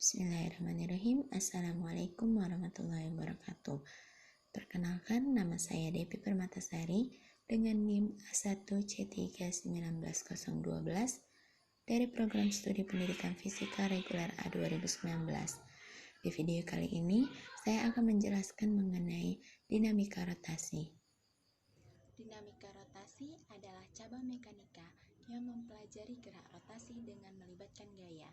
Bismillahirrahmanirrahim. Assalamualaikum warahmatullahi wabarakatuh. Perkenalkan, nama saya Devi Permatasari dengan NIM A1C3190012 dari program studi pendidikan fisika reguler A 2019. Di video kali ini, saya akan menjelaskan mengenai dinamika rotasi. Dinamika rotasi adalah cabang mekanika yang mempelajari gerak rotasi dengan melibatkan gaya,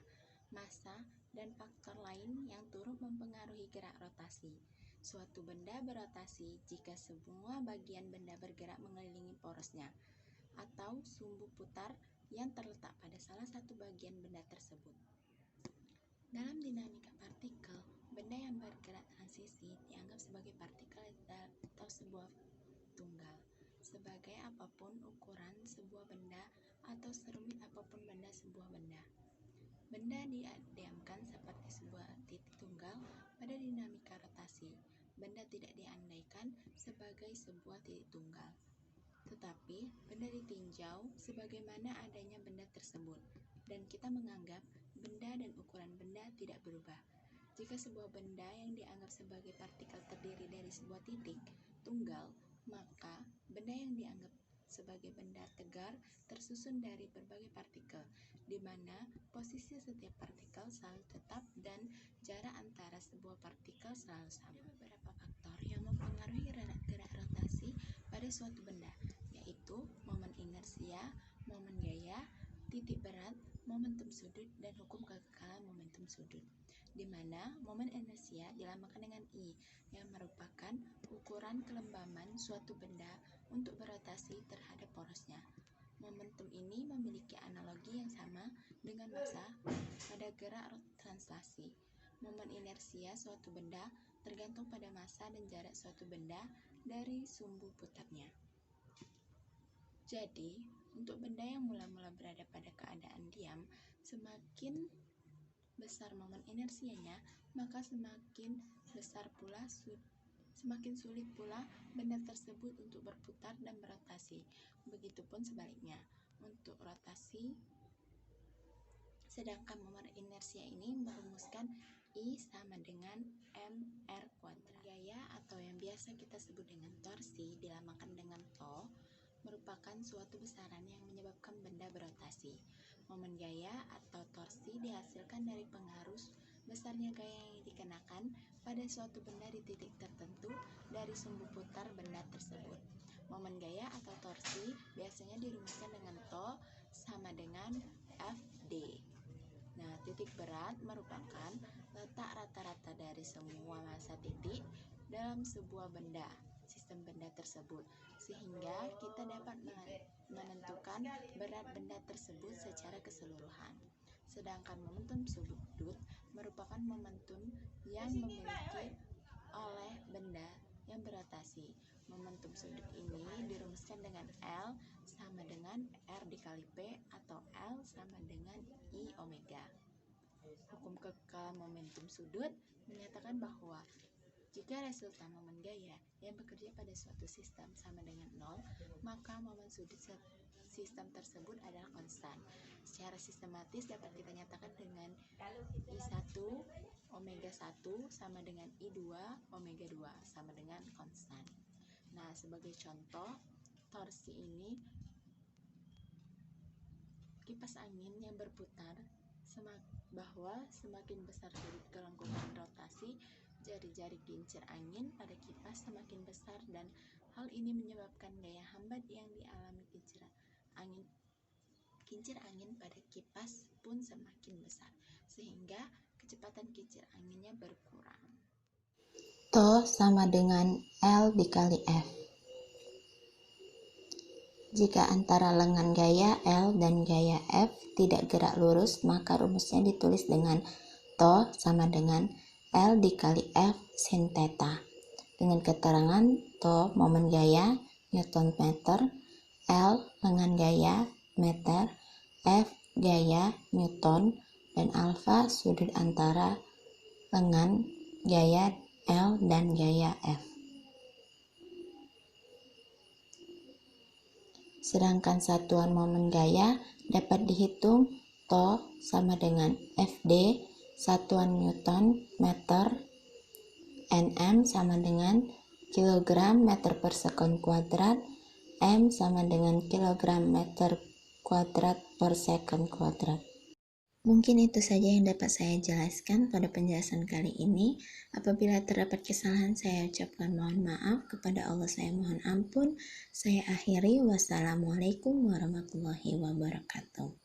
massa, dan faktor lain yang turut mempengaruhi gerak rotasi. Suatu benda berotasi jika semua bagian benda bergerak mengelilingi porosnya, atau sumbu putar yang terletak pada salah satu bagian benda tersebut. Dalam dinamika partikel, benda yang bergerak transisi dianggap sebagai partikel atau sebuah tunggal. Sebagai apapun ukuran sebuah benda atau serumit apapun benda sebuah benda. Benda didiamkan seperti sebuah titik tunggal pada dinamika rotasi. Benda tidak diandaikan sebagai sebuah titik tunggal, tetapi benda ditinjau sebagaimana adanya benda tersebut, dan kita menganggap benda dan ukuran benda tidak berubah. Jika sebuah benda yang dianggap sebagai partikel terdiri dari sebuah titik tunggal, maka benda yang dianggap sebagai benda tegar tersusun dari berbagai partikel, di mana posisi setiap partikel selalu tetap dan jarak antara sebuah partikel selalu sama. Ada beberapa faktor yang mempengaruhi gerak rotasi pada suatu benda, yaitu momen inersia, momen gaya, titik berat, momentum sudut, dan hukum kekekalan momentum sudut, di mana momen inersia dilambangkan dengan I, yang merupakan ukuran kelembaban suatu benda untuk berotasi terhadap porosnya. Momentum ini memiliki analogi yang sama dengan massa pada gerak translasi. Momen inersia suatu benda tergantung pada massa dan jarak suatu benda dari sumbu putarnya. Jadi, untuk benda yang mula-mula berada pada keadaan diam, semakin besar momen inersianya, maka semakin sulit pula benda tersebut untuk berputar dan berotasi. Begitupun sebaliknya untuk rotasi. Sedangkan momen inersia ini merumuskan I sama dengan mr kuadrat. Gaya atau yang biasa kita sebut dengan torsi dilambangkan dengan τ, merupakan suatu besaran yang menyebabkan benda berotasi. Momen gaya atau torsi dihasilkan dari pengaruh besarnya gaya yang dikenakan pada suatu benda di titik tertentu dari sumbu putar benda tersebut. Momen gaya atau torsi biasanya dirumuskan dengan τ sama dengan Fd. Nah, titik berat merupakan letak rata-rata dari semua massa titik dalam sebuah benda, sistem benda tersebut, sehingga kita dapat menentukan berat benda tersebut secara keseluruhan. Sedangkan momentum sudut merupakan momentum yang dimiliki oleh benda yang berotasi. Momentum sudut ini dirumuskan dengan L sama dengan R dikali P atau L sama dengan I omega. Hukum kekekalan momentum sudut menyatakan bahwa jika resultan momen gaya yang bekerja pada suatu sistem sama dengan 0, maka momen sudut sistem tersebut adalah konstan. Secara sistematis dapat kita nyatakan dengan I1 omega 1 sama dengan I2 omega 2 sama dengan konstan. Nah, sebagai contoh torsi ini, kipas angin yang berputar bahwa semakin besar sudut kelengkungan rotasi jari-jari kincir angin pada kipas semakin besar, dan hal ini menyebabkan gaya hambat yang dialami kincir angin pada kipas pun semakin besar, sehingga kecepatan kincir anginnya berkurang. Τ sama dengan L dikali F. Jika antara lengan gaya L dan gaya F tidak gerak lurus, maka rumusnya ditulis dengan τ sama dengan L dikali F sin theta. Dengan keterangan τ momen gaya Newton meter, L lengan gaya meter, F gaya Newton, dan alfa sudut antara lengan gaya L dan gaya F. Sedangkan satuan momen gaya dapat dihitung τ sama dengan Fd satuan Newton meter, Nm sama dengan kilogram meter per sekon kuadrat, M sama dengan kilogram meter kuadrat per sekon kuadrat. Mungkin itu saja yang dapat saya jelaskan pada penjelasan kali ini. Apabila terdapat kesalahan, saya ucapkan mohon maaf. Kepada Allah saya mohon ampun. Saya akhiri. Wassalamualaikum warahmatullahi wabarakatuh.